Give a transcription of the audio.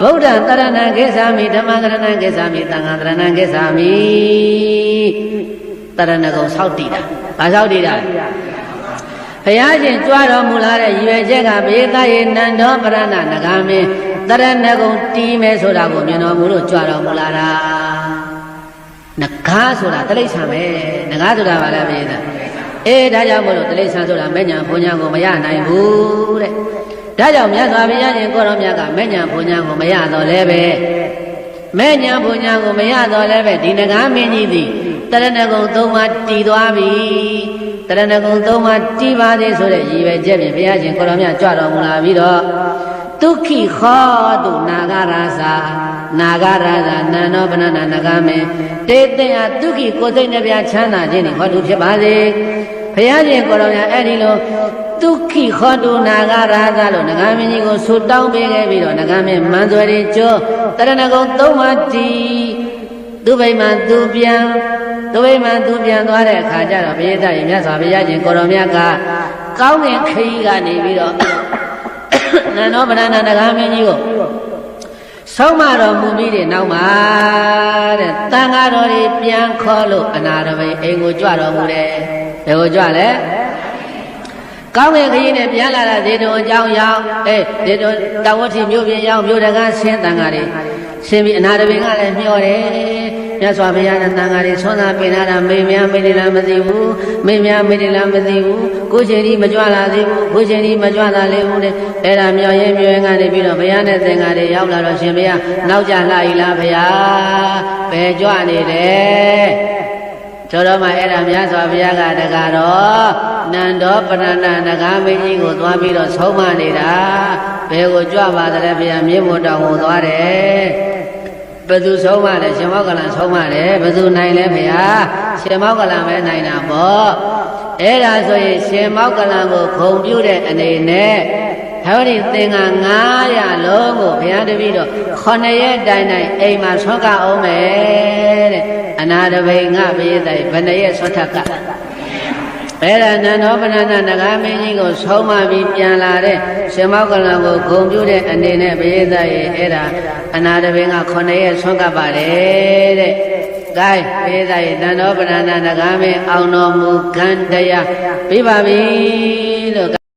ဗုဒ္ဓတရဏံကိသာမိဓမ္မတရဏံကိသာမိသံဃာတရဏံကိသာမိတရဏဂုံဆောက်တည်တာဘာဆောက်တည်တာဘုရားရှင်ကြွတော်မူလာတဲ့ရည်ရွယ်ချက်ကဘေသယေနန္ဒောပရဏနဂါမင်းတရဏဂုံတီးမယ်ဆိုတာကိုမြင်တော်မူလို့ကြွတော်မူလာတာနဂါဆိုတာတိရစ္ဆာန်ပဲနဂါဆိုတာဘာလဲဘေသဒါကြောင့်မို့လို့တိရစ္ဆာန်ဆိုတာမဲ့ညာဘုံညာကိုမရနိုင်ဘူးတဲ့ဒါကြောင့်မြတ်စွာဘုရားရှင်ကိုရောမြတ်ကမဲ့ညာဘုံညာကိုမရတော့လဲပဲမဲ့ညာဘုံညာကိုမရတော့လဲပဲဒီနဂါမင်းကြီးသည်တရဏဂုံသုံးပါးတည်သွားပြီတရဏဂုံသုံးပါးတည်ပါသေးဆိုတဲ့ရည်ရွယ်ချက်ဖြင့်ဘုရားရှင်ကိုရောမြတ်ကြွတော်မူလာပြီးတော့ဒုက္ခိခောတုနာဂရသာနာဂရသာနန္ဒောပနနာနဂမေတေတေယဒုက္ခိကိုယ်စိတ်နှပြချမ်းသာခြင်းဟောတုဖြစ်ပါစေဘုရားရှင်ကိုရောမြတ်အဲ့ဒီလိုဒုက္ခိခောတုနာဂရသာလို့နဂမင်းကြီးကိုဆုတောင်းပေးခဲ့ပြီးတော့နဂမင်းမန်သွယ်တွေကျော်တရဏဂုံသုံးပါးတည်သူဗိမာန်သူပြန်သွားတဲ့အခါကျတော့ဘုရားရှင်မြတ်စွာဘုရားရှင်ကိုရောမြတ်ကကောင်းကင်ခရီးကနေပြီးတော့နန္ဒောပနနာနဂမင်းကြီးကိုဆုံးမတော်မူပြီးတဲ့နောက်မှာတဲ့တန်ဃာတော်တွေပြန်ခေါ်လို့အနာတပိအိမ်ကိုကြွတော်မူတယ်ဘယ်ကိုကြွလဲကောင်းကင်ခရီးနဲ့ပြန်လာတာဇေတုံအကြောင်းရောက်ဇေတုံတဝဋ္ဌိမြို့ပြင်ရောက်မြို့တကားဆင်းတန်ဃာတွေဆင်းပြီးအနာတပိကလည်းမျှော်တယ်မြတ်စွာဘုရားနဲ့တန်ဃာတွေဆွမ်းသာပင်လာတာမေများမေတယ်လားမသိဘူးမေများမေတယ်လားမသိဘူးကိုချိန်ကြီးမကြွလာသေးဘူးကိုချိန်ကြီးမကြွလာလေဘူးတဲ့အဲ့ဒါမျှော်ရင်ကနေပြီးတော့ဘုရားနဲ့သင်္ဃာတွေရောက်လာတော့ရှင်ဘုရားနောက်ကြလှ ਈ လားဘုရားဘယ်ကြွနေတယ်တော်မှအဲ့ဒါမြတ်စွာဘုရားကတကားတော့နန္ဒောပရဏနဂါမင်းကြီးကိုသွားပြီးတော့ဆုံးမနေတာဘယ်ကိုကြွပါသလဲဘုရားမြေမို့တောင်ကိုသွားတယ်ဘယ်သူဆုံးမလဲရှင်မောကလန်ဆုံးမတယ်ဘယ်သူနိုင်လဲဘုရားရှင်မောကလန်ပဲနိုင်တာပေါ့အဲ့ဒါဆိုရင်ရှင်မောကလန်ကိုခုံပြုတဲ့အနေနဲ့ဟောဒီသင်္ဃာ900လုံးကိုဘုရားတပည့်တော်9ရက်တိုင်အိမ်မှာဆွမ်းကအောင်မယ်တဲ့အနာတပိငါပရိသတ်ဘယ်နှရက်ဆွမ်းထက်ကအဲ့ဒါနန္ဒောပနနာနဂါမင်းကြီးကိုဆုံးမပြီးပြန်လာတဲ့ရှင်မောကလန်ကိုဂုံပြုတဲ့အနေနဲ့ပရိသတ်ရဲ့အဲ့ဒါအနာတပိငါ9ရက်ဆွမ်းကပါတယ်တဲ့ကဲပရိသတ်ရဲ့နန္ဒောပနနာနဂါမင်းအောင်တော်မူကံတရားပြပါပြီ